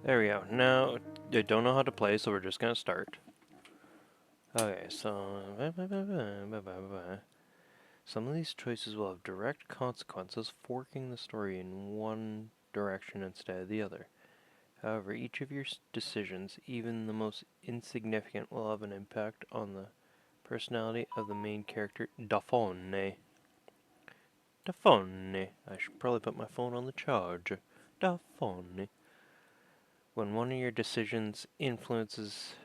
There we go. Now, I don't know how to play, so we're just gonna start. Okay, so... Some of these choices will have direct consequences, forking the story in one direction instead of the other. However, each of your decisions, even the most insignificant, will have an impact on the personality of the main character, Daphne. Daphne. I should probably put my phone on the charger. Daphne. When one of your decisions influences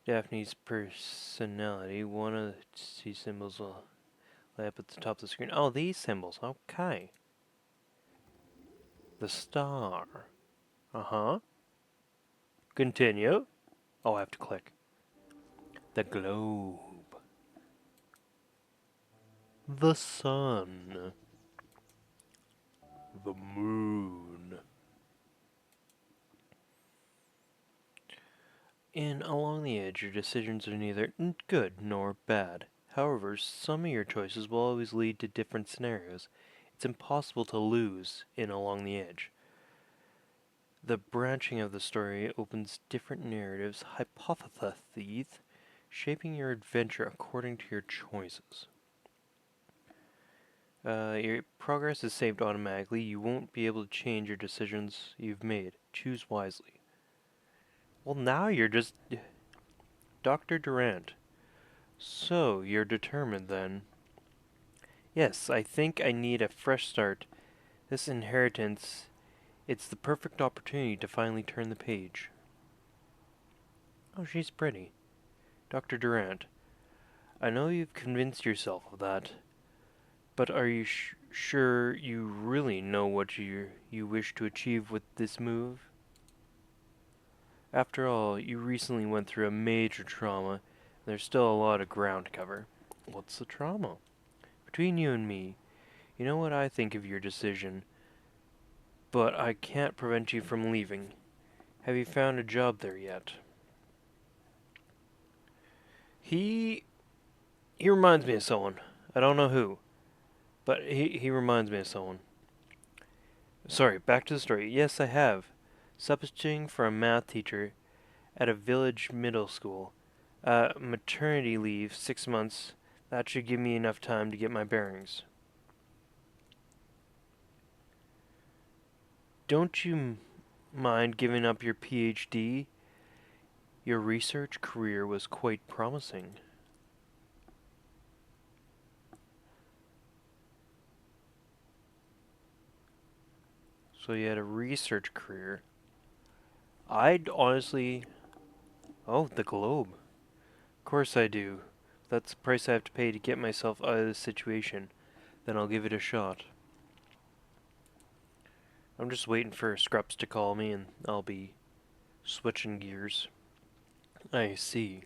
Daphne's personality, one of these symbols will light up at the top of the screen. Oh, these symbols. Okay. The star. Uh-huh. Continue. Oh, I have to click. The globe. The sun. The moon. In Along the Edge, your decisions are neither good nor bad. However, some of your choices will always lead to different scenarios. It's impossible to lose in Along the Edge. The branching of the story opens different narratives, hypotheses, shaping your adventure according to your choices. Your progress is saved automatically. You won't be able to change your decisions you've made. Choose wisely. Well, now you're just Dr. Durant. So, you're determined then. Yes, I think I need a fresh start. This inheritance, it's the perfect opportunity to finally turn the page. Oh, she's pretty. Dr. Durant, I know you've convinced yourself of that, but are you sure you really know what you wish to achieve with this move? After all, you recently went through a major trauma, and there's still a lot of ground to cover. What's the trauma? Between you and me, you know what I think of your decision, but I can't prevent you from leaving. Have you found a job there yet? He he reminds me of someone. I don't know who, but he reminds me of someone. Sorry, back to the story. Yes, I have. Substituting for a math teacher at a village middle school. Maternity leave, 6 months. That should give me enough time to get my bearings. Don't you mind giving up your PhD? Your research career was quite promising. So you had a research career. I'd honestly... Oh, the globe. Of course I do. That's the price I have to pay to get myself out of this situation. Then I'll give it a shot. I'm just waiting for Scrups to call me and I'll be switching gears. I see.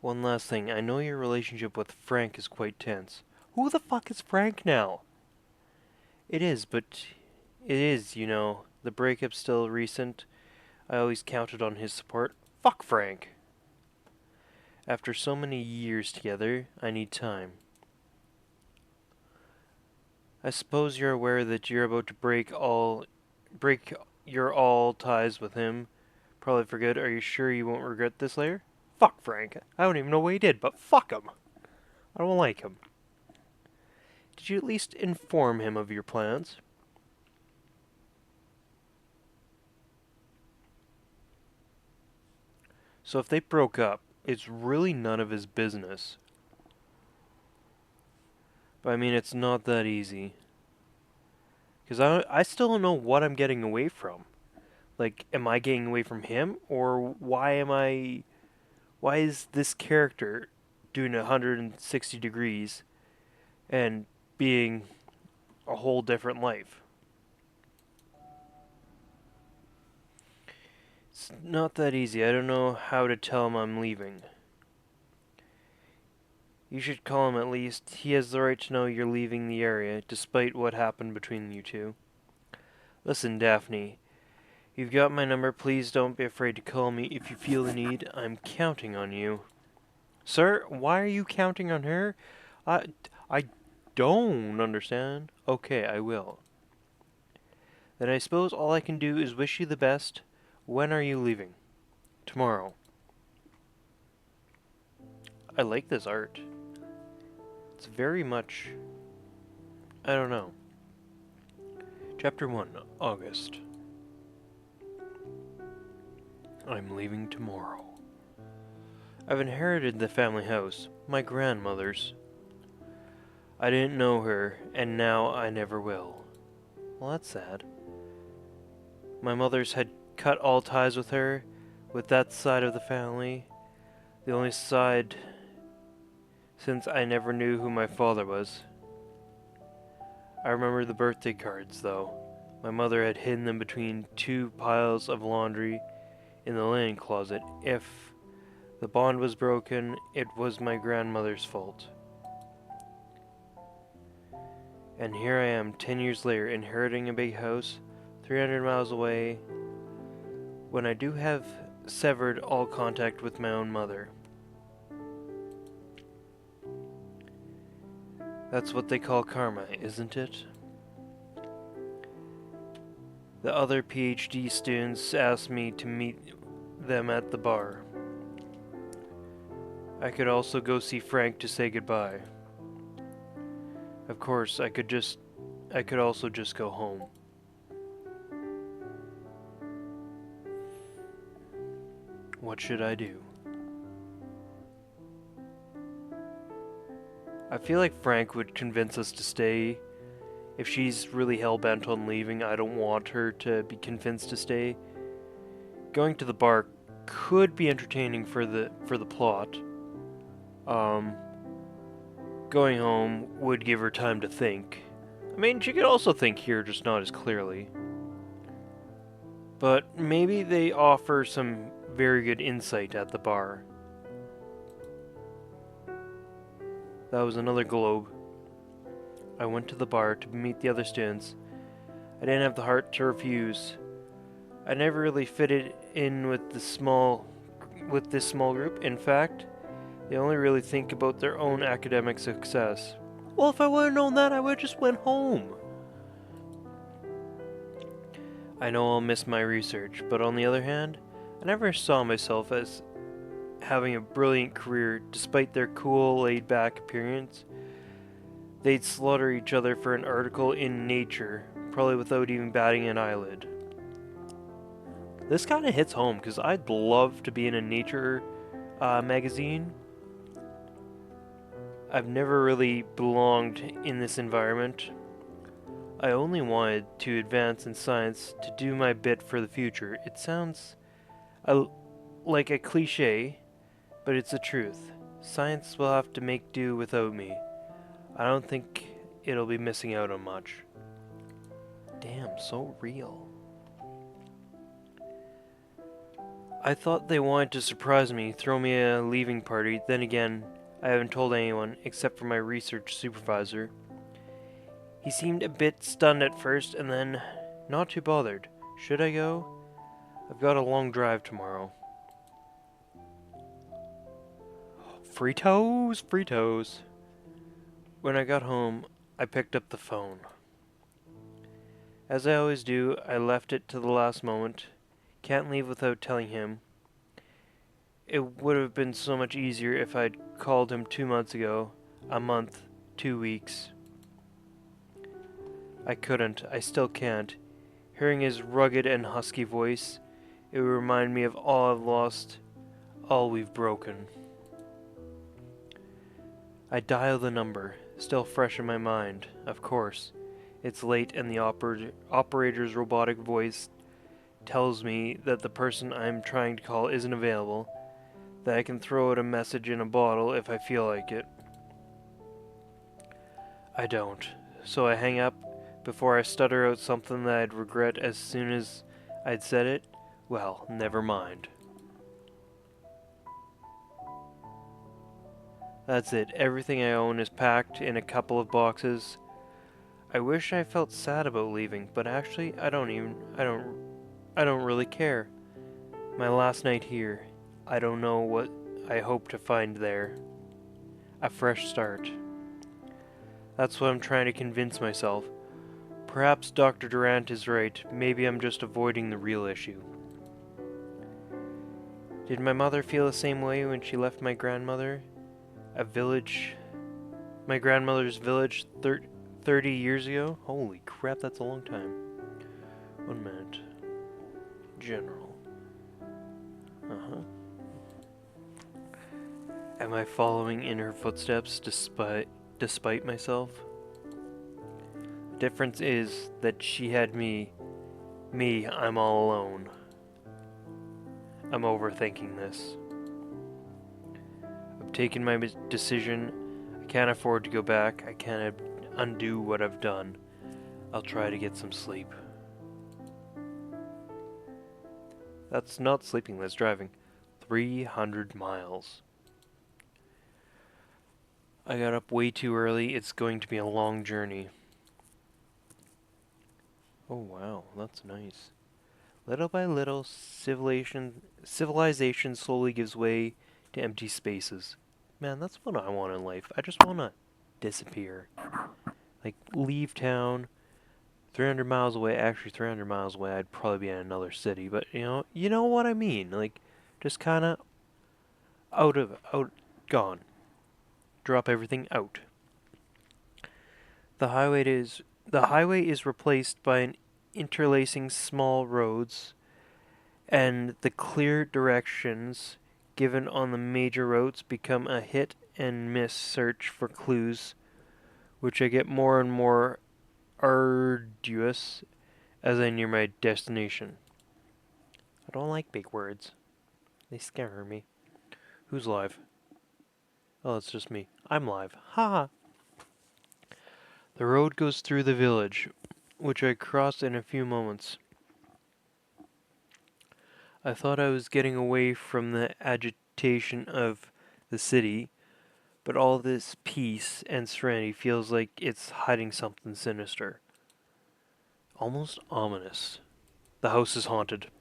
One last thing. I know your relationship with Frank is quite tense. Who the fuck is Frank now? It is, but it is, you know. The breakup's still recent. I always counted on his support. Fuck Frank. After so many years together, I need time. I suppose you're aware that you're about to break your all ties with him. Probably for good. Are you sure you won't regret this later? Fuck Frank. I don't even know what he did, but fuck him. I don't like him. Did you at least inform him of your plans? So if they broke up, it's really none of his business. But I mean, it's not that easy. Because I still don't know what I'm getting away from. Like, am I getting away from him? Or why is this character doing 160 degrees and being a whole different life? It's not that easy. I don't know how to tell him I'm leaving. You should call him at least. He has the right to know you're leaving the area, despite what happened between you two. Listen, Daphne, you've got my number. Please don't be afraid to call me if you feel the need. I'm counting on you. Sir, why are you counting on her? I don't understand. Okay, I will. Then I suppose all I can do is wish you the best. When are you leaving? Tomorrow. I like this art. It's very much... I don't know. Chapter 1, August. I'm leaving tomorrow. I've inherited the family house, my grandmother's. I didn't know her, and now I never will. Well, that's sad. My mother's had cut all ties with her, with that side of the family. The only side since I never knew who my father was. I remember the birthday cards, though. My mother had hidden them between two piles of laundry in the linen closet. If the bond was broken, it was my grandmother's fault. And here I am, 10 years later, inheriting a big house, 300 miles away, when I do have severed all contact with my own mother. That's what they call karma, isn't it? The other PhD students asked me to meet them at the bar. I could also go see Frank to say goodbye. Of course, I could also just go home. What should I do? I feel like Frank would convince us to stay. If she's really hell-bent on leaving, I don't want her to be convinced to stay. Going to the bar could be entertaining for the plot. Going home would give her time to think. I mean, she could also think here, just not as clearly. But maybe they offer some very good insight at the bar. That was another globe. I went to the bar to meet the other students. I didn't have the heart to refuse. I never really fitted in with this small group. In fact, they only really think about their own academic success. Well, if I would have known that, I would have just went home. I know I'll miss my research, but on the other hand, I never saw myself as having a brilliant career despite their cool, laid-back appearance. They'd slaughter each other for an article in Nature, probably without even batting an eyelid. This kind of hits home, because I'd love to be in a Nature magazine. I've never really belonged in this environment. I only wanted to advance in science to do my bit for the future. It sounds like a cliche, but it's the truth. Science will have to make do without me. I don't think it'll be missing out on much. Damn, so real. I thought they wanted to surprise me, throw me a leaving party. Then again, I haven't told anyone except for my research supervisor. He seemed a bit stunned at first and then not too bothered. Should I go? I've got a long drive tomorrow. Fritos, Fritos. When I got home, I picked up the phone. As I always do, I left it to the last moment. Can't leave without telling him. It would have been so much easier if I'd called him 2 months ago. A month, 2 weeks. I couldn't. I still can't. Hearing his rugged and husky voice, it would remind me of all I've lost, all we've broken. I dial the number, still fresh in my mind, of course. It's late and the operator's robotic voice tells me that the person I'm trying to call isn't available, that I can throw out a message in a bottle if I feel like it. I don't, so I hang up before I stutter out something that I'd regret as soon as I'd said it. Well, never mind. That's it. Everything I own is packed in a couple of boxes. I wish I felt sad about leaving, but actually I don't really care. My last night here, I don't know what I hope to find there. A fresh start. That's what I'm trying to convince myself. Perhaps Dr. Durant is right. Maybe I'm just avoiding the real issue. Did my mother feel the same way when she left my grandmother? My grandmother's village 30 years ago? Holy crap, that's a long time. 1 minute. General. Uh-huh. Am I following in her footsteps despite myself? The difference is that she had me. Me, I'm all alone. I'm overthinking this. I've taken my decision. I can't afford to go back. I can't undo what I've done. I'll try to get some sleep. That's not sleeping, that's driving. 300 miles. I got up way too early. It's going to be a long journey. Oh wow, that's nice. Little by little, civilization slowly gives way to empty spaces. Man, that's what I want in life. I just want to disappear. Like, leave town, 300 miles away. Actually, 300 miles away, I'd probably be in another city. But, you know what I mean. Like, just kind of gone. Drop everything out. The highway is replaced by an interlacing small roads, and the clear directions given on the major roads become a hit and miss search for clues, which I get more and more arduous as I near my destination. I don't like big words. They scare me. Who's live? Oh, it's just me. I'm live. Haha. The road goes through the village, which I cross in a few moments. I thought I was getting away from the agitation of the city, but all this peace and serenity feels like it's hiding something sinister. Almost ominous. The house is haunted.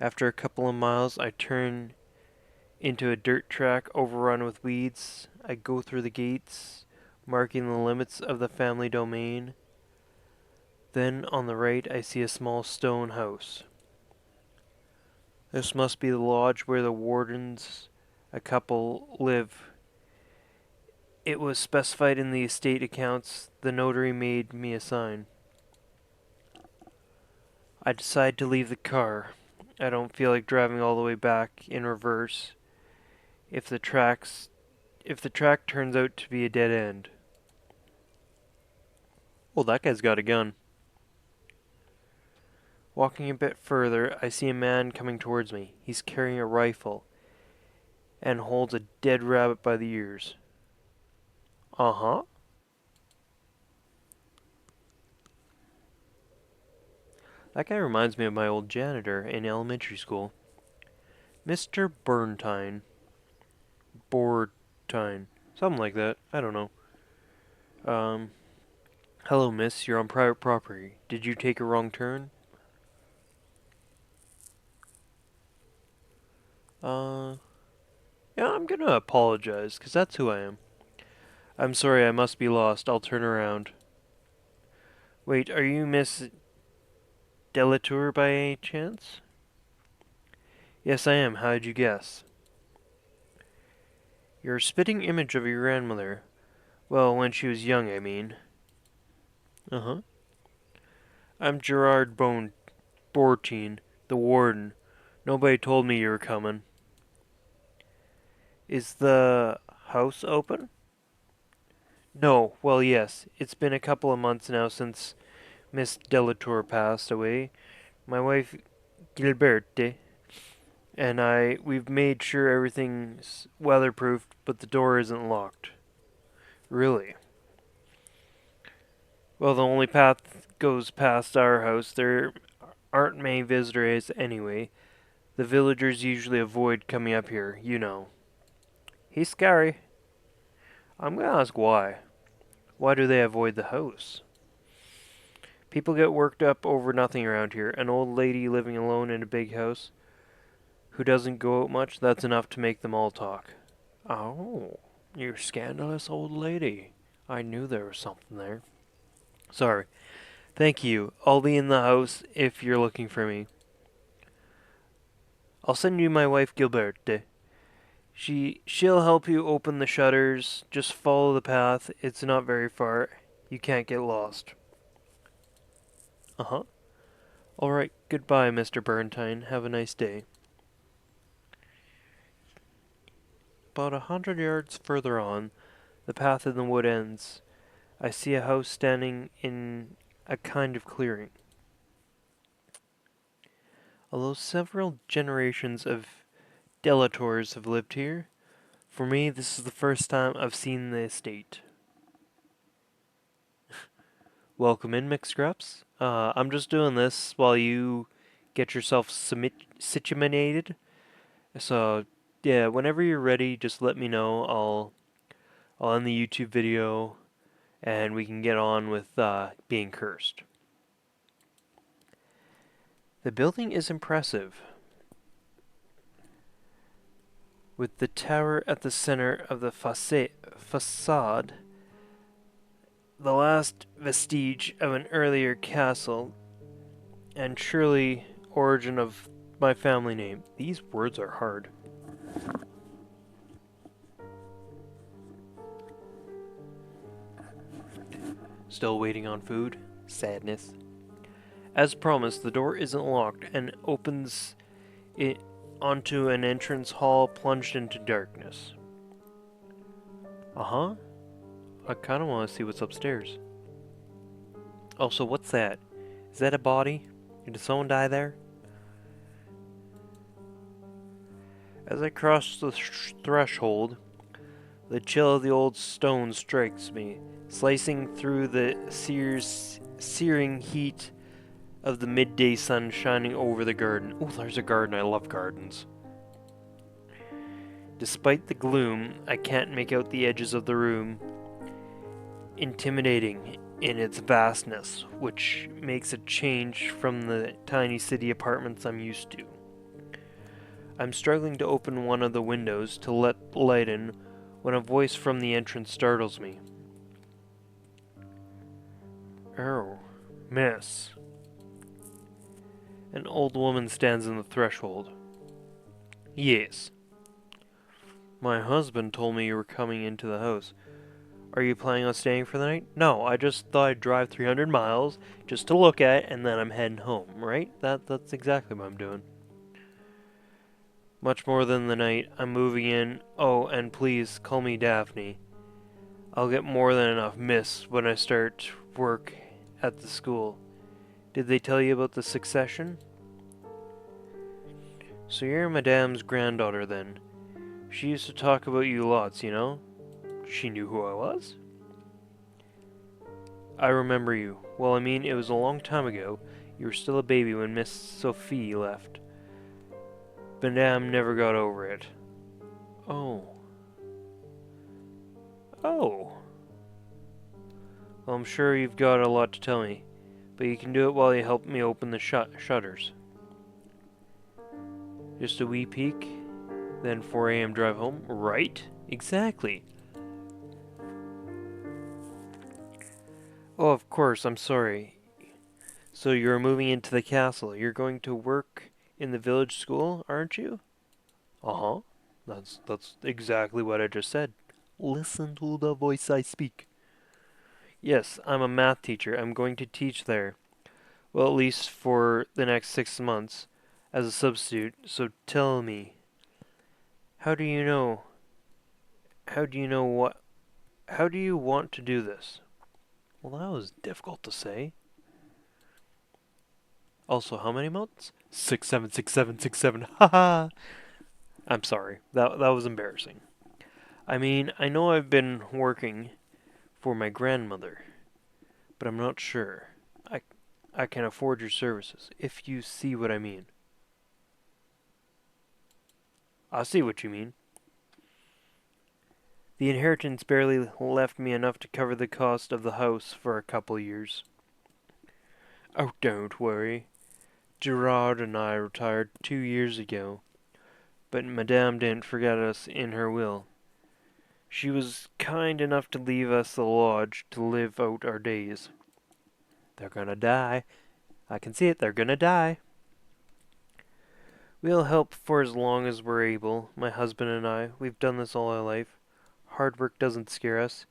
After a couple of miles, I turn into a dirt track overrun with weeds. I go through the gates, marking the limits of the family domain. Then, on the right, I see a small stone house. This must be the lodge where the wardens, a couple, live. It was specified in the estate accounts. The notary made me a sign. I decide to leave the car. I don't feel like driving all the way back in reverse if the track turns out to be a dead end. Well, that guy's got a gun. Walking a bit further, I see a man coming towards me. He's carrying a rifle and holds a dead rabbit by the ears. Uh-huh. That guy reminds me of my old janitor in elementary school. Mr. Burntine. Bortine. Something like that. I don't know. Hello, miss. You're on private property. Did you take a wrong turn? Yeah, I'm gonna apologize, 'cause that's who I am. I'm sorry, I must be lost. I'll turn around. Wait, are you Miss Delatour by any chance? Yes, I am. How did you guess? You're a spitting image of your grandmother. Well, when she was young, I mean. Uh-huh. I'm Gerard Bortine, the warden. Nobody told me you were coming. Is the house open? No, well, yes. It's been a couple of months now since Miss Delatour passed away. My wife, Gilberte, and we've made sure everything's weatherproofed, but the door isn't locked. Really? Well, the only path goes past our house. There aren't many visitors anyway. The villagers usually avoid coming up here, you know. He's scary. I'm gonna ask why. Why do they avoid the house? People get worked up over nothing around here. An old lady living alone in a big house who doesn't go out much, that's enough to make them all talk. Oh, you scandalous old lady. I knew there was something there. Sorry. Thank you. I'll be in the house if you're looking for me. I'll send you my wife Gilberte. She'll help you open the shutters. Just follow the path. It's not very far. You can't get lost. Uh-huh. All right. Goodbye, Mr. Burntyne. Have a nice day. About 100 yards further on, the path in the wood ends. I see a house standing in a kind of clearing. Although several generations of Delators have lived here, for me this is the first time I've seen the estate. Welcome in, McScraps. I'm just doing this while you get yourself situated. So, yeah, whenever you're ready, just let me know. I'll end the YouTube video, and we can get on with being cursed. The building is impressive, with the tower at the center of the facade, the last vestige of an earlier castle, and surely origin of my family name. These words are hard. Still waiting on food? Sadness. As promised, the door isn't locked and opens it onto an entrance hall plunged into darkness. Uh-huh. I kind of want to see what's upstairs. Also, what's that? Is that a body? Did someone die there? As I cross the threshold, the chill of the old stone strikes me, slicing through the searing heat of the midday sun shining over the garden. Oh, there's a garden. I love gardens. Despite the gloom, I can't make out the edges of the room, intimidating in its vastness, which makes a change from the tiny city apartments I'm used to. I'm struggling to open one of the windows to let light in when a voice from the entrance startles me. Oh, miss. An old woman stands in the threshold. Yes. My husband told me you were coming into the house. Are you planning on staying for the night? No, I just thought I'd drive 300 miles just to look at it, and then I'm heading home, right? That's exactly what I'm doing. Much more than the night, I'm moving in. Oh, and please, call me Daphne. I'll get more than enough miss when I start work at the school. Did they tell you about the succession? So you're Madame's granddaughter then. She used to talk about you lots, you know? She knew who I was? I remember you. Well, I mean, it was a long time ago. You were still a baby when Miss Sophie left. Madame never got over it. Oh. Oh. Well, I'm sure you've got a lot to tell me, but you can do it while you help me open the shutters. Just a wee peek, then 4 a.m. drive home, right? Exactly. Oh, of course, I'm sorry. So you're moving into the castle. You're going to work in the village school, aren't you? Uh-huh. That's exactly what I just said. Listen to the voice I speak. Yes, I'm a math teacher. I'm going to teach there. Well, at least for the next 6 months as a substitute. So tell me, how do you know? How do you know what? How do you want to do this? Well, that was difficult to say. Also, how many months? 6, 7, 6, 7, 6, 7. Haha. I'm sorry. That was embarrassing. I mean, I know I've been working for my grandmother, but I'm not sure. I I can afford your services, if you see what I mean. I see what you mean. The inheritance barely left me enough to cover the cost of the house for a couple years. Oh, don't worry. Gerard and I retired 2 years ago, but Madame didn't forget us in her will. She was kind enough to leave us the lodge to live out our days. They're gonna die. I can see it. They're gonna die. We'll help for as long as we're able. My husband and I. We've done this all our life. Hard work doesn't scare us.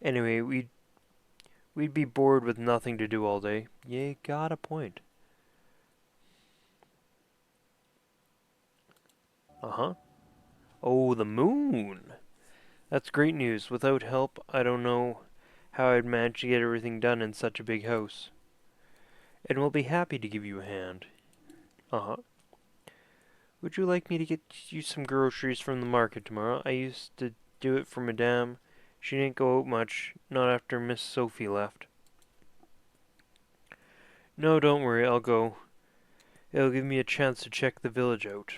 Anyway, we'd be bored with nothing to do all day. You got a point. Uh-huh. Oh, the moon! That's great news. Without help, I don't know how I'd manage to get everything done in such a big house. And we'll be happy to give you a hand. Uh-huh. Would you like me to get you some groceries from the market tomorrow? I used to do it for Madame. She didn't go out much, not after Miss Sophie left. No, don't worry, I'll go. It'll give me a chance to check the village out.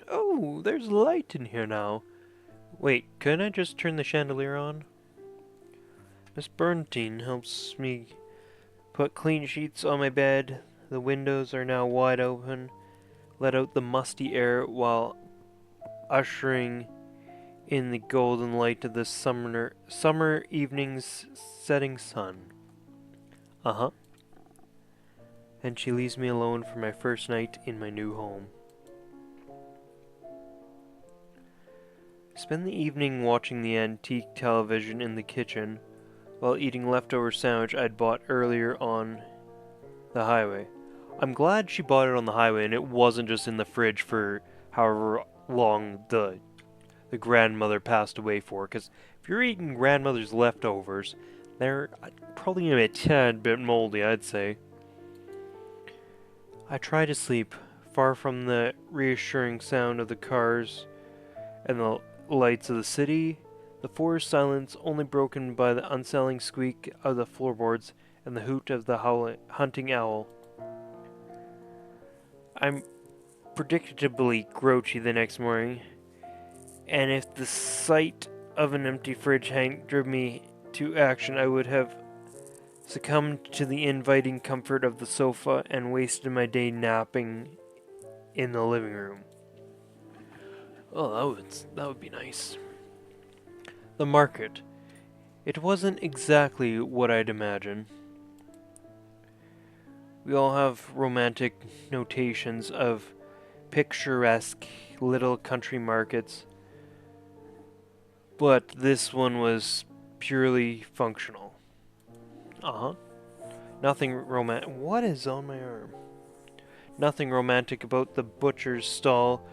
Oh, there's light in here now. Wait, couldn't I just turn the chandelier on? Miss Bernstein helps me put clean sheets on my bed. The windows are now wide open. Let out the musty air while ushering in the golden light of the summer evening's setting sun. Uh-huh. And she leaves me alone for my first night in my new home. Spend the evening watching the antique television in the kitchen while eating leftover sandwich I'd bought earlier on the highway. I'm glad she bought it on the highway and it wasn't just in the fridge for however long the grandmother passed away for, because if you're eating grandmother's leftovers, they're probably going to be a tad bit moldy, I'd say. I try to sleep, far from the reassuring sound of the cars and the lights of the city, the forest silence only broken by the unsettling squeak of the floorboards and the hoot of the hunting owl. I'm predictably grouchy the next morning, and if the sight of an empty fridge hadn't driven me to action, I would have succumbed to the inviting comfort of the sofa and wasted my day napping in the living room. Oh, that would be nice. The market. It wasn't exactly what I'd imagined. We all have romantic notations of picturesque little country markets, but this one was purely functional. Uh-huh. Nothing romantic. What is on my arm? Nothing romantic about the butcher's stall,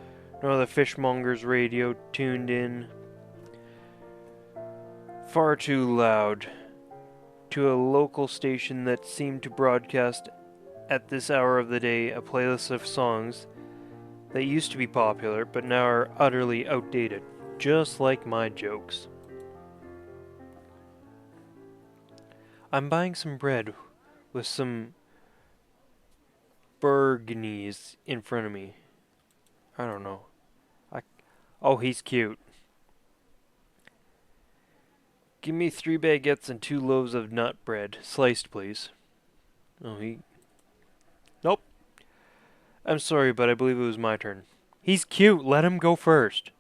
nor the fishmonger's radio tuned in far too loud to a local station that seemed to broadcast at this hour of the day a playlist of songs that used to be popular but now are utterly outdated, just like my jokes. I'm buying some bread with some burgundies in front of me. I don't know. Oh, he's cute. Give me 3 baguettes and 2 loaves of nut bread, sliced, please. Oh, Nope. I'm sorry, but I believe it was my turn. He's cute. Let him go first.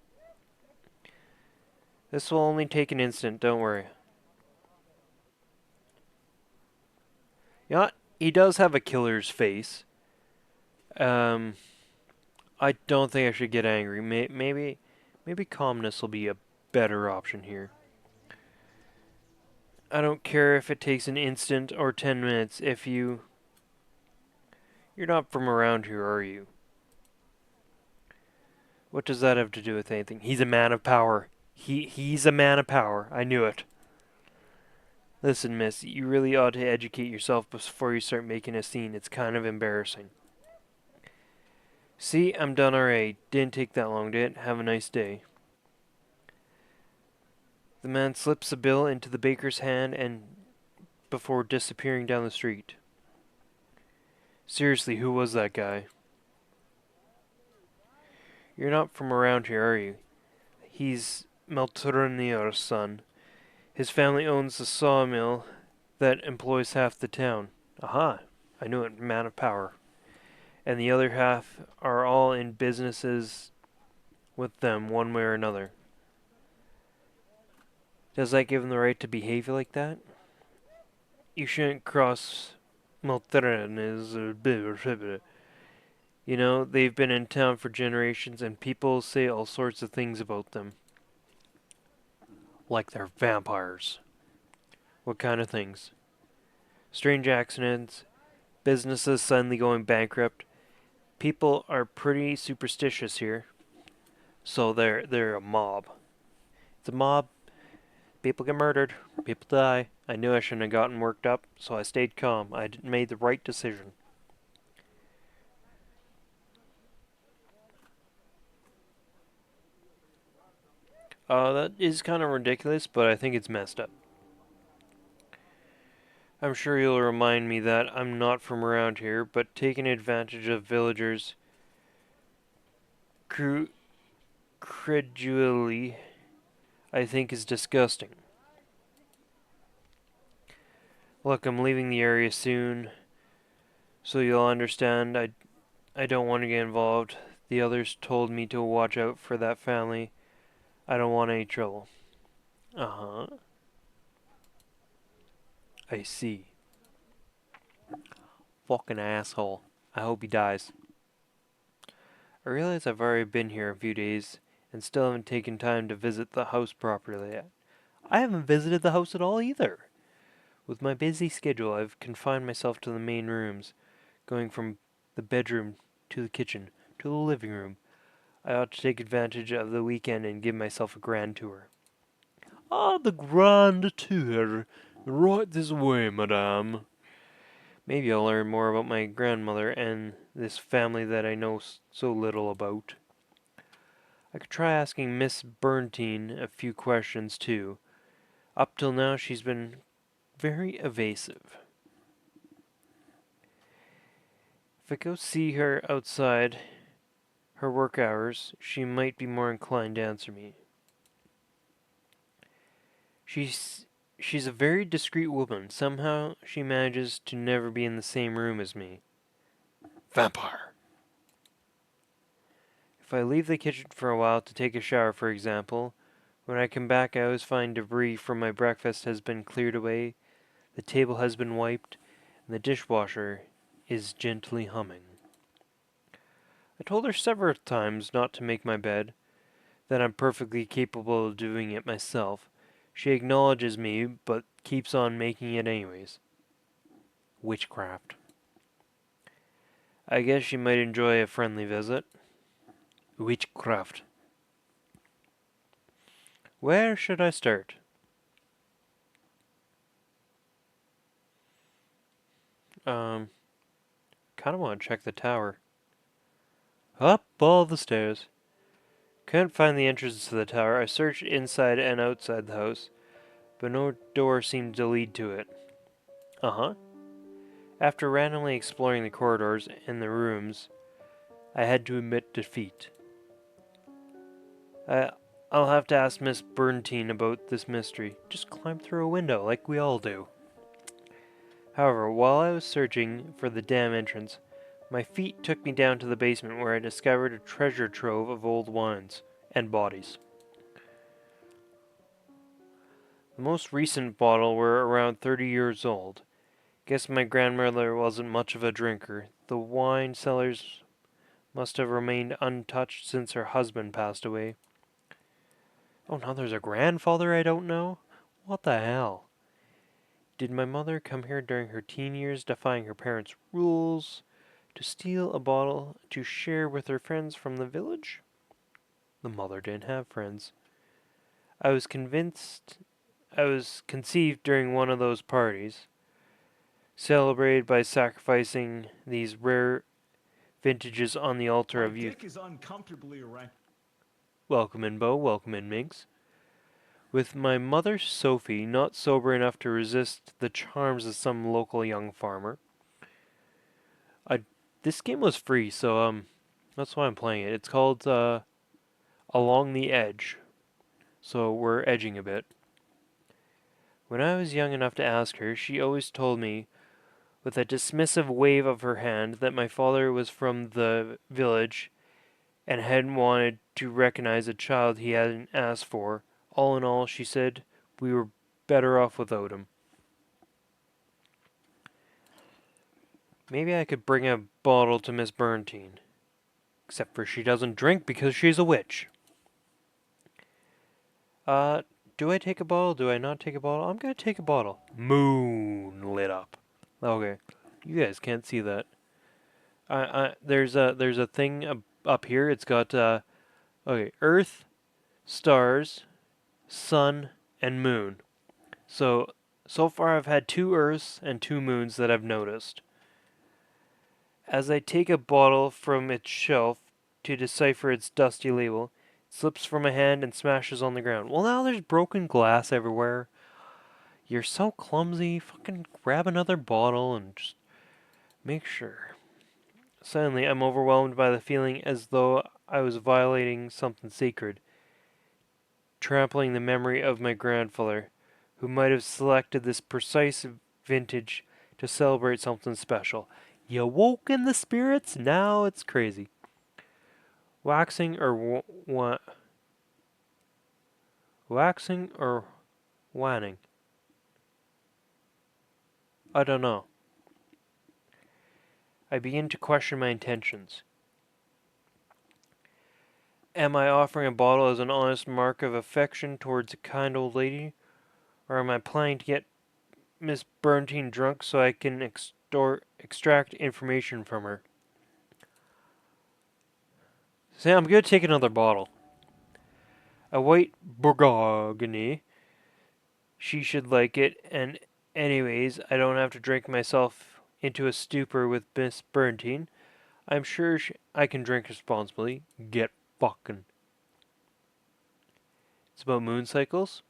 This will only take an instant. Don't worry. You know what? He does have a killer's face. I don't think I should get angry. Maybe calmness will be a better option here. I don't care if it takes an instant or 10 minutes. If you're not from around here, are you? What does that have to do with anything? He's a man of power. He's a man of power. I knew it. Listen, miss, you really ought to educate yourself before you start making a scene. It's kind of embarrassing. See, I'm done already. Didn't take that long, did it? Have a nice day. The man slips a bill into the baker's hand and before disappearing down the street. Seriously, who was that guy? You're not from around here, are you? He's Melturnier's son. His family owns the sawmill that employs half the town. Aha, I knew it, man of power. And the other half are all in businesses with them one way or another. Does that give him the right to behave like that? you shouldn't cross Maltrenes or blah, blah, blah. You know, they've been in town for generations and people say all sorts of things about them. Like they're vampires. What kind of things? Strange accidents, businesses suddenly going bankrupt. People are pretty superstitious here. So they're a mob. It's a mob. People get murdered. People die. I knew I shouldn't have gotten worked up, so I stayed calm. I made the right decision. That is kind of ridiculous, but I think it's messed up. I'm sure you'll remind me that I'm not from around here, but taking advantage of villagers credulity, I think is disgusting. Look, I'm leaving the area soon, so you'll understand I don't want to get involved. The others told me to watch out for that family. I don't want any trouble. Uh-huh. I see. Fucking asshole. I hope he dies. I realize I've already been here a few days and still haven't taken time to visit the house properly yet. I haven't visited the house at all either. With my busy schedule, I've confined myself to the main rooms, going from the bedroom to the kitchen to the living room. I ought to take advantage of the weekend and give myself a grand tour. Ah, the grand tour. Right this way, madame. Maybe I'll learn more about my grandmother and this family that I know so little about. I could try asking Miss Bernstein a few questions too. Up till now, she's been very evasive. If I go see her outside her work hours, she might be more inclined to answer me. She's she's a very discreet woman. Somehow she manages to never be in the same room as me. Vampire. If I leave the kitchen for a while to take a shower, for example, when I come back I always find debris from my breakfast has been cleared away, the table has been wiped, and the dishwasher is gently humming. I told her several times not to make my bed, that I'm perfectly capable of doing it myself. She acknowledges me, but keeps on making it anyways. Witchcraft. I guess she might enjoy a friendly visit. Witchcraft. Where should I start? Um, kind of want to check the tower. Up all the stairs. Couldn't find the entrance to the tower. I searched inside and outside the house, but no door seemed to lead to it. Uh-huh. After randomly exploring the corridors and the rooms, I had to admit defeat. I, I'll have to ask Miss Bernstein about this mystery. Just climb through a window like we all do. However, while I was searching for the damn entrance, my feet took me down to the basement where I discovered a treasure trove of old wines and bodies. The most recent bottle were around 30 years old. Guess my grandmother wasn't much of a drinker. The wine cellars must have remained untouched since her husband passed away. Oh, now there's a grandfather I don't know? What the hell? Did my mother come here during her teen years, defying her parents' rules, to steal a bottle to share with her friends from the village? The mother didn't have friends. I was convinced I was conceived during one of those parties, celebrated by sacrificing these rare vintages on the altar of youth. Dick is uncomfortably erect. Welcome in, Bo. Welcome in, Minx. With my mother, Sophie, not sober enough to resist the charms of some local young farmer. I This game was free, so that's why I'm playing it. It's called Along the Edge, so we're edging a bit. When I was young enough to ask her, she always told me, with a dismissive wave of her hand, that my father was from the village and hadn't wanted to recognize a child he hadn't asked for. All in all, she said, we were better off without him. Maybe I could bring a bottle to Miss Bernstein. Except for she doesn't drink because she's a witch. Uh, do I take a bottle? Do I not take a bottle? I'm gonna take a bottle. Moon lit up. Okay, you guys can't see that. There's a thing up here. It's got okay, Earth, stars, sun, and moon. So far I've had 2 Earths and 2 moons that I've noticed. As I take a bottle from its shelf to decipher its dusty label, it slips from my hand and smashes on the ground. Well, now there's broken glass everywhere. You're so clumsy. Fucking grab another bottle and just make sure. Suddenly, I'm overwhelmed by the feeling as though I was violating something sacred, trampling the memory of my grandfather, who might have selected this precise vintage to celebrate something special. You woke in the spirits? Now it's crazy. Waxing or waxing or wanning? I don't know. I begin to question my intentions. Am I offering a bottle as an honest mark of affection towards a kind old lady, or am I planning to get Miss Bernstein drunk so I can extract information from her? Say, I'm gonna take another bottle. A white Bourgogne. She should like it, and anyways, I don't have to drink myself into a stupor with Miss Bernstein. I'm sure I can drink responsibly. Get fucking. It's about moon cycles?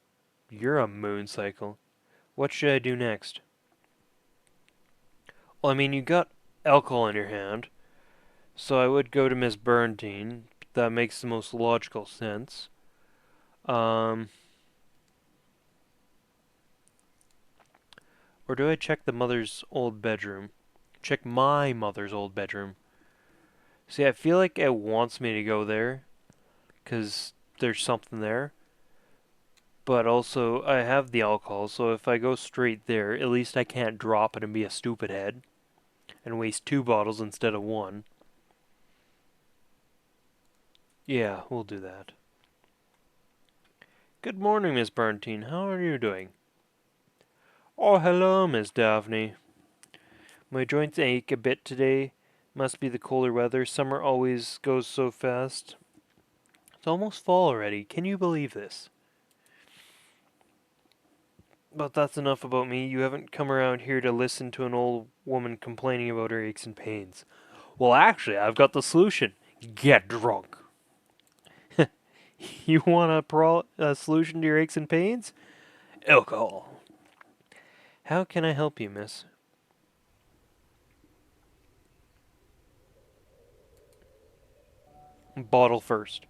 You're a moon cycle. What should I do next? Well, I mean, you got alcohol in your hand, so I would go to Miss Bernstein. That makes the most logical sense. Um, or do I check the mother's old bedroom? Check my mother's old bedroom. See, I feel like it wants me to go there, because there's something there. But also, I have the alcohol, so if I go straight there, at least I can't drop it and be a stupid head and waste 2 bottles instead of one. Yeah, we'll do that. Good morning, Miss Bernstein. How are you doing? Oh, hello, Miss Daphne. My joints ache a bit today. Must be the colder weather. Summer always goes so fast. It's almost fall already. Can you believe this? But that's enough about me. You haven't come around here to listen to an old woman complaining about her aches and pains. Well, actually, I've got the solution. Get drunk. You want a solution to your aches and pains? Alcohol. How can I help you, miss? Bottle first.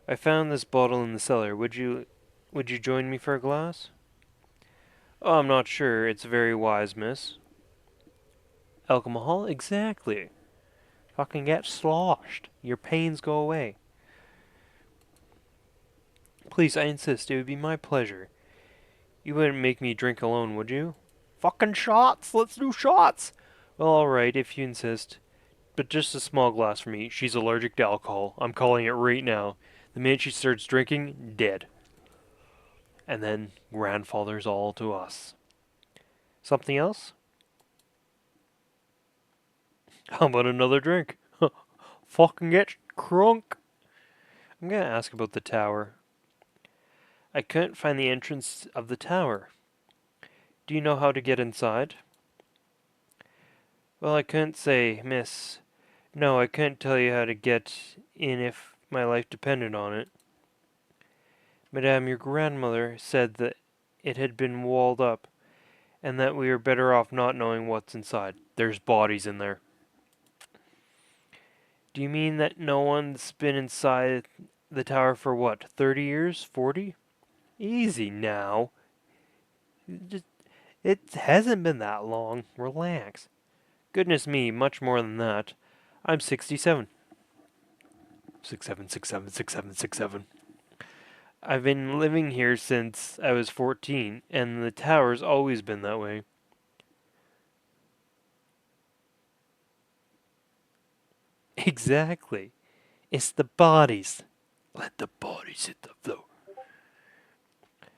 I found this bottle in the cellar. Would you join me for a glass? Oh, I'm not sure. It's very wise, miss. Alcohol? Exactly. Fucking get sloshed. Your pains go away. Please, I insist. It would be my pleasure. You wouldn't make me drink alone, would you? Fucking shots! Let's do shots! Well, alright, if you insist. But just a small glass for me. She's allergic to alcohol. I'm calling it right now. The minute she starts drinking, dead. And then grandfather's all to us. Something else? How about another drink? Fucking get crunk. I'm gonna ask about the tower. I couldn't find the entrance of the tower. Do you know how to get inside? Well, I couldn't say, miss. No, I couldn't tell you how to get in if my life depended on it. Madame, your grandmother said that it had been walled up, and that we are better off not knowing what's inside. There's bodies in there. Do you mean that no one's been inside the tower for what, 30 years? 40? Easy now. Just, it hasn't been that long. Relax. Goodness me, much more than that. I'm 67. 67, 67, 67, 67. I've been living here since I was 14, and the tower's always been that way. Exactly. It's the bodies. Let the bodies hit the floor.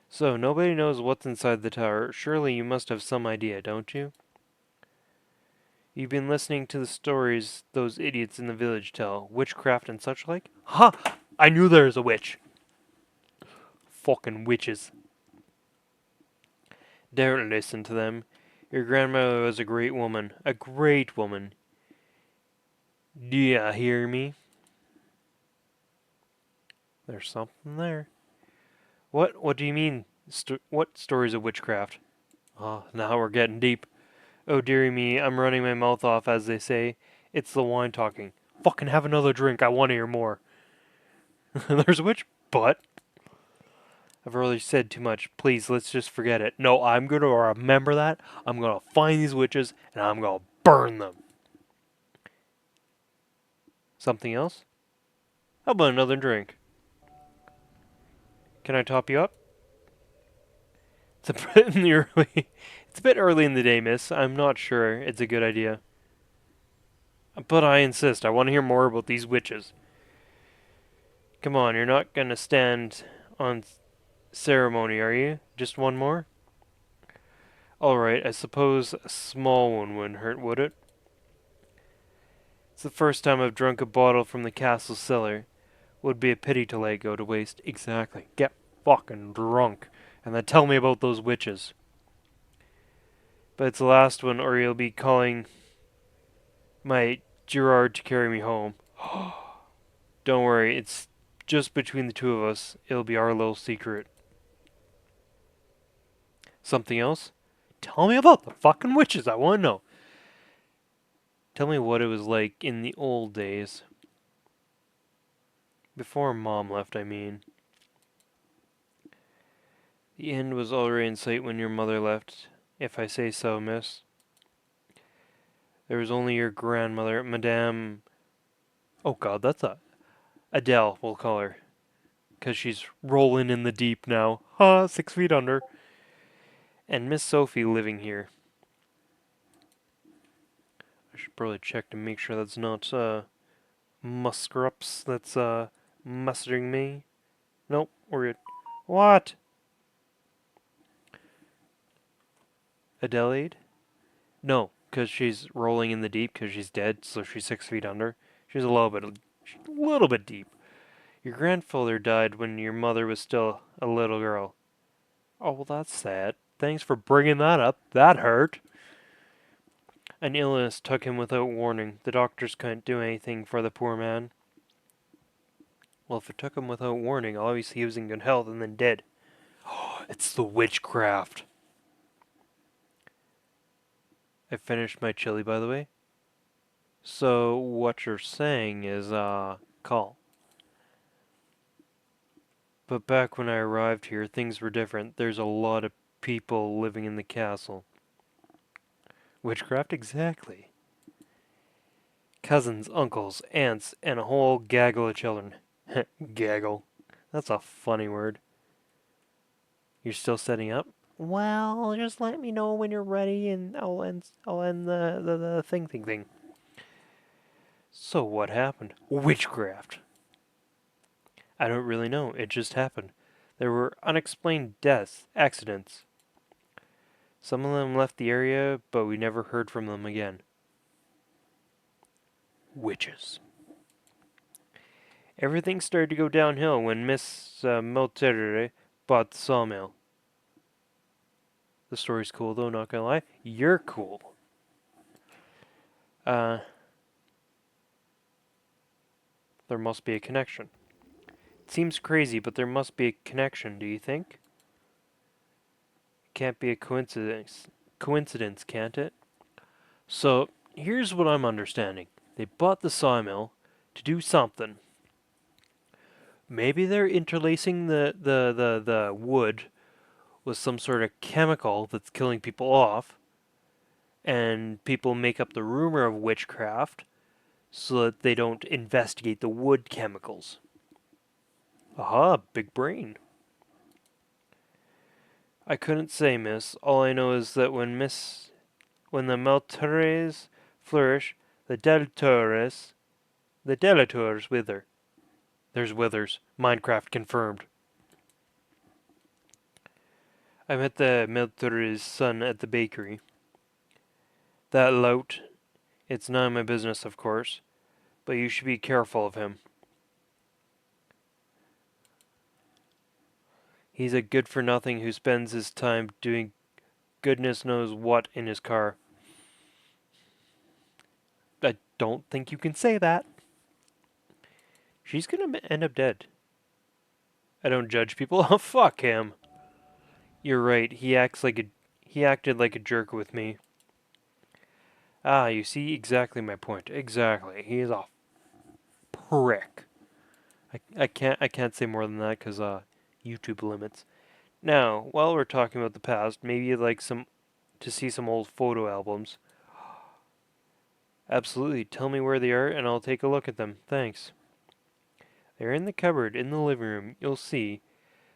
So, nobody knows what's inside the tower. Surely you must have some idea, don't you? You've been listening to the stories those idiots in the village tell. Witchcraft and such like? Ha! I knew there was a witch! Fucking witches. Don't listen to them. Your grandmother was a great woman. A great woman. Do ya hear me? There's something there. What? What do you mean? What stories of witchcraft? Oh, now we're getting deep. Oh, dearie me, I'm running my mouth off, as they say. It's the wine talking. Fucking have another drink. I want to hear more. There's a witch, but I've already said too much. Please, let's just forget it. No, I'm going to remember that. I'm going to find these witches, and I'm going to burn them. Something else? How about another drink? Can I top you up? It's a bit in the early. It's a bit early in the day, miss. I'm not sure it's a good idea. But I insist. I want to hear more about these witches. Come on, you're not going to stand on ceremony, are you? Just one more? Alright, I suppose a small one wouldn't hurt, would it? It's the first time I've drunk a bottle from the castle cellar. Would be a pity to let it go to waste. Exactly. Get fucking drunk. And then tell me about those witches. But it's the last one, or you'll be calling my Gerard to carry me home. Don't worry, it's just between the two of us. It'll be our little secret. Something else? Tell me about the fucking witches. I want to know. Tell me what it was like in the old days. Before Mom left, I mean. The end was already in sight when your mother left, if I say so, miss. There was only your grandmother, Madame... Oh god, that's a... Adele, we'll call her. 'Cause she's rolling in the deep now. Ha, 6 feet under. And Miss Sophie living here. I should probably check to make sure that's not, Muscrups that's, mustering me. Nope, we're good. What? Adelaide? No, because she's rolling in the deep because she's dead, so she's 6 feet under. She's a little bit deep. Your grandfather died when your mother was still a little girl. Oh, well, that's sad. Thanks for bringing that up. That hurt. An illness took him without warning. The doctors couldn't do anything for the poor man. Well, if it took him without warning, obviously he was in good health and then dead. It's the witchcraft. I finished my chili, by the way. So, what you're saying is, call. But back when I arrived here, things were different. There's a lot of people living in the castle. Witchcraft? Exactly. Cousins, uncles, aunts, and a whole gaggle of children. Gaggle. That's a funny word. You're still setting up? Well, just let me know when you're ready and I'll end the thing. So what happened? Witchcraft. I don't really know. It just happened. There were unexplained deaths, accidents. Some of them left the area, but we never heard from them again. Witches. Everything started to go downhill when Miss Meltere bought the sawmill. The story's cool though, not gonna lie. You're cool. There must be a connection. It seems crazy, but there must be a connection, do you think? It can't be a coincidence. Coincidence, can't it? So, here's what I'm understanding. They bought the sawmill to do something. Maybe they're interlacing the wood with some sort of chemical that's killing people off, and people make up the rumor of witchcraft so that they don't investigate the wood chemicals. Aha, big brain. I couldn't say, miss. All I know is that when the Meltores flourish, the Del Torres The Delatour's Wither. There's Withers. Minecraft confirmed. I met the Meltor's son at the bakery. That lout. It's none of my business, of course, but you should be careful of him. He's a good-for-nothing who spends his time doing goodness knows what in his car. I don't think you can say that. She's gonna end up dead. I don't judge people. Oh, fuck him. You're right. He acted like a jerk with me. Ah, you see exactly my point. Exactly. He is a prick. I can't say more than that because YouTube limits. Now, while we're talking about the past, maybe you'd like to see some old photo albums. Absolutely. Tell me where they are and I'll take a look at them. Thanks. They're in the cupboard in the living room. You'll see.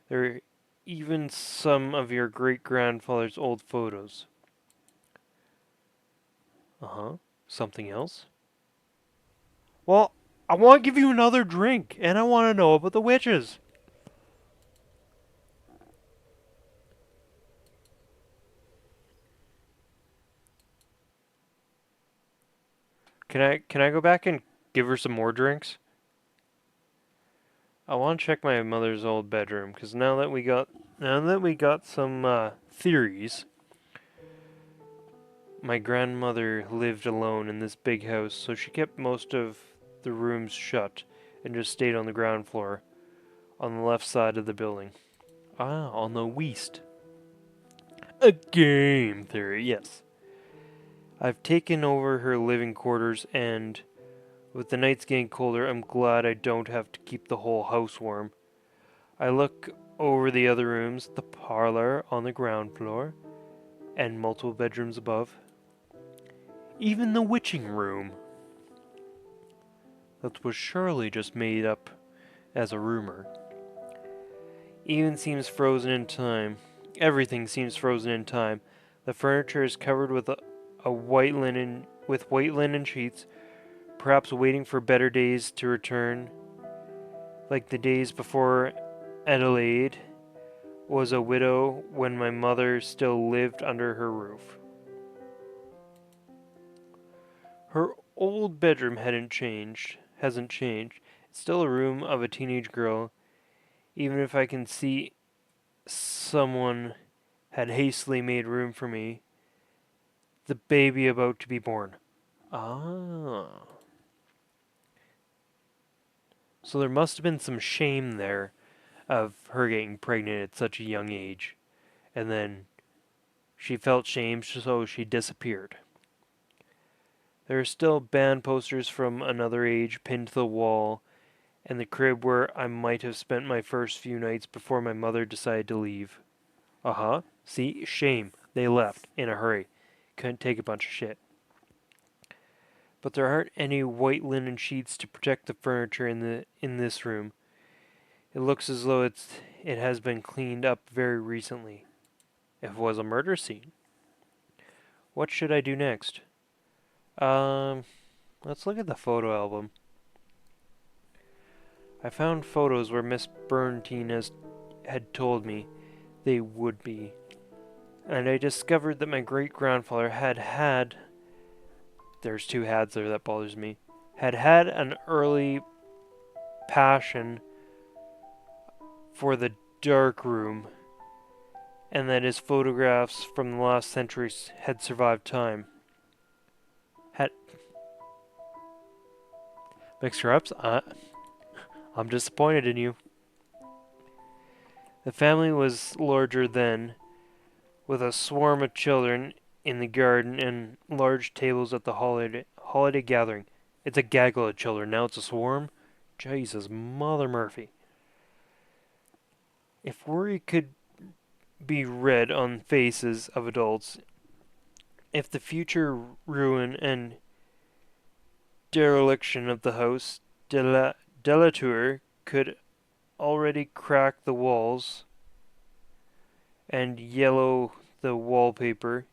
There are even some of your great-grandfather's old photos. Uh-huh. Something else? Well, I want to give you another drink, and I want to know about the witches. Can I go back and give her some more drinks? I want to check my mother's old bedroom because now that we got some theories. My grandmother lived alone in this big house, so she kept most of the rooms shut and just stayed on the ground floor, on the left side of the building. Ah, on the west. A game theory, yes. I've taken over her living quarters, and with the nights getting colder, I'm glad I don't have to keep the whole house warm. I look over the other rooms, the parlor on the ground floor, and multiple bedrooms above. Even the witching room. That was surely just made up as a rumor. Even seems frozen in time. Everything seems frozen in time. The furniture is covered with a white linen sheets, perhaps waiting for better days to return, like the days before Adelaide was a widow when my mother still lived under her roof. Her old bedroom hasn't changed. It's still a room of a teenage girl, even if I can see someone had hastily made room for me, the baby about to be born. Ah. So there must have been some shame there of her getting pregnant at such a young age. And then she felt shame, so she disappeared. There are still band posters from another age pinned to the wall, and the crib where I might have spent my first few nights before my mother decided to leave. Uh-huh. See? Shame. They left in a hurry. Couldn't take a bunch of shit. But there aren't any white linen sheets to protect the furniture in this room. It looks as though it has been cleaned up very recently. If it was a murder scene. What should I do next? Um, let's look at the photo album. I found photos where Miss Bernstein had told me they would be. And I discovered that my great-grandfather had there's two hads there that bothers me, had an early passion for the dark room, and that his photographs from the last centuries had survived time. Had mixer ups? I'm disappointed in you. The family was larger then, with a swarm of children in the garden and large tables at the holiday gathering. It's a gaggle of children, now it's a swarm? Jesus, Mother Murphy. If worry could be read on faces of adults, if the future ruin and dereliction of the house Delatour could already crack the walls and yellow the wallpaper,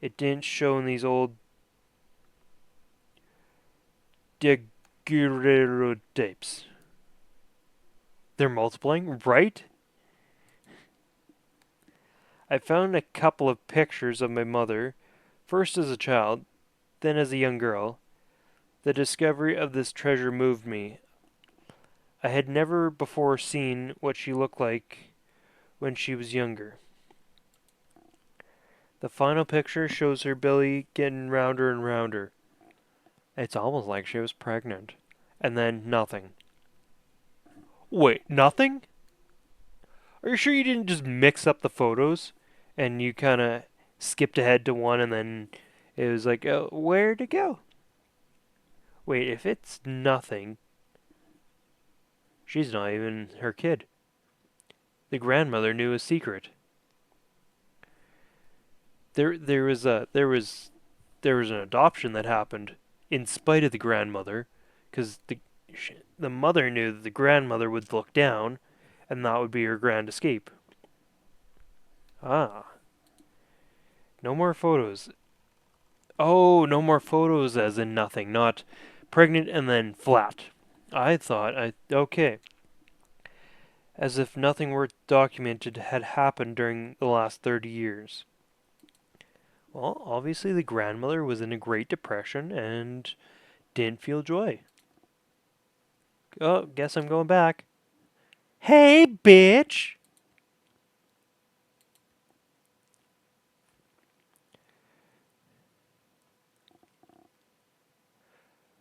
it didn't show in these old daguerreotypes. They're multiplying, right? I found a couple of pictures of my mother, first as a child, then as a young girl. The discovery of this treasure moved me. I had never before seen what she looked like when she was younger. The final picture shows her belly getting rounder and rounder. It's almost like she was pregnant. And then nothing. Wait, nothing? Are you sure you didn't just mix up the photos? And you kind of skipped ahead to one and then it was like, oh, where'd it go? Wait, if it's nothing, she's not even her kid. The grandmother knew a secret. There was an adoption that happened in spite of the grandmother, because the mother knew that the grandmother would look down, and that would be her grand escape. Ah, no more photos. Oh, no more photos, as in nothing, not pregnant and then flat. Okay, as if nothing worth documented had happened during the last 30 years. Well, obviously the grandmother was in a Great Depression and didn't feel joy. Oh, guess I'm going back. Hey, bitch!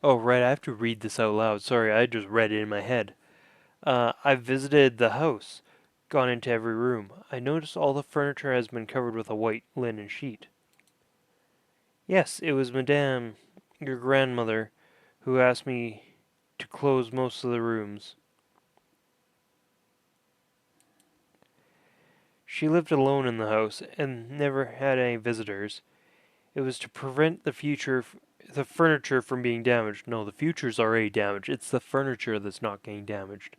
Oh, right, I have to read this out loud. Sorry, I just read it in my head. I've visited the house, gone into every room. I noticed all the furniture has been covered with a white linen sheet. Yes, it was Madame, your grandmother, who asked me to close most of the rooms. She lived alone in the house and never had any visitors. It was to prevent the furniture from being damaged. No, the future's already damaged. It's the furniture that's not getting damaged.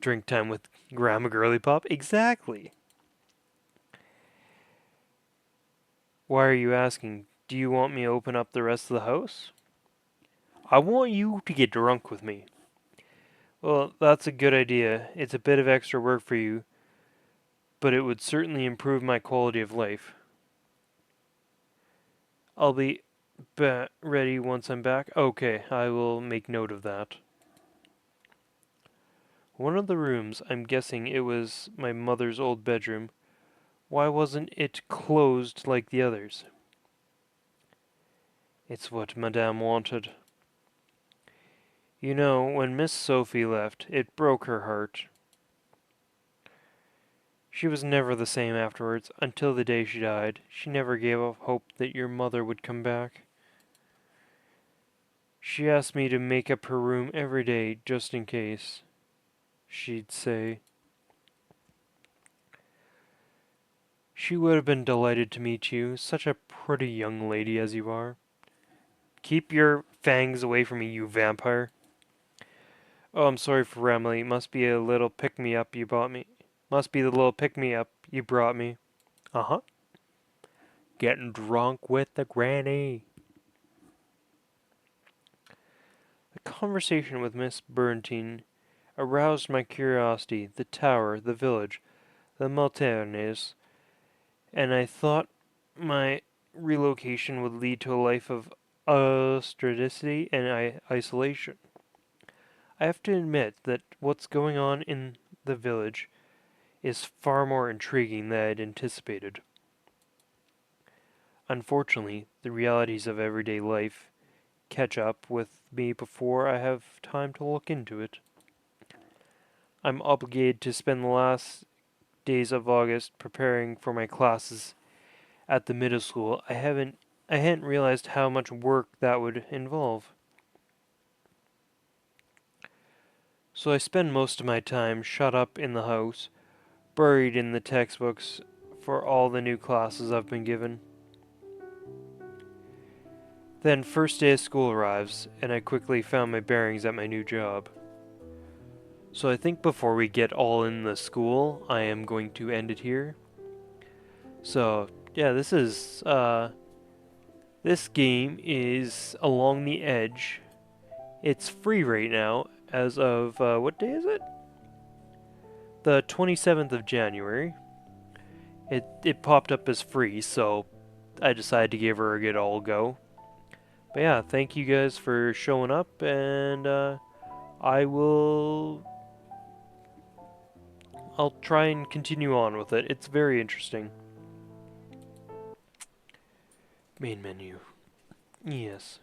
Drink time with Grandma Girly Pop? Exactly. Why are you asking? Do you want me to open up the rest of the house? I want you to get drunk with me. Well, that's a good idea. It's a bit of extra work for you, but it would certainly improve my quality of life. I'll be ready once I'm back. Okay, I will make note of that. One of the rooms, I'm guessing it was my mother's old bedroom. Why wasn't it closed like the others? It's what Madame wanted. You know, when Miss Sophie left, it broke her heart. She was never the same afterwards, until the day she died. She never gave up hope that your mother would come back. She asked me to make up her room every day, just in case. She'd say. She would have been delighted to meet you, such a pretty young lady as you are. Keep your fangs away from me, you vampire. Oh, I'm sorry for rambling. It must be a little pick-me-up you bought me. Must be the little pick-me-up you brought me. Uh-huh. Getting drunk with the granny. The conversation with Miss Bernstein aroused my curiosity. The tower, the village, the Malternes, and I thought my relocation would lead to a life of austerity and isolation. I have to admit that what's going on in the village is far more intriguing than I'd anticipated. Unfortunately, the realities of everyday life catch up with me before I have time to look into it. I'm obligated to spend the last days of August preparing for my classes at the middle school. I hadn't realized how much work that would involve. So I spend most of my time shut up in the house, buried in the textbooks for all the new classes I've been given. Then first day of school arrives, and I quickly found my bearings at my new job. So I think before we get all in the school, I am going to end it here. So yeah, this game is Along the Edge. It's free right now as of, what day is it? The 27th of January. It popped up as free, so I decided to give her a good old go. But yeah, thank you guys for showing up, and I will... I'll try and continue on with it. It's very interesting. Main menu. Yes.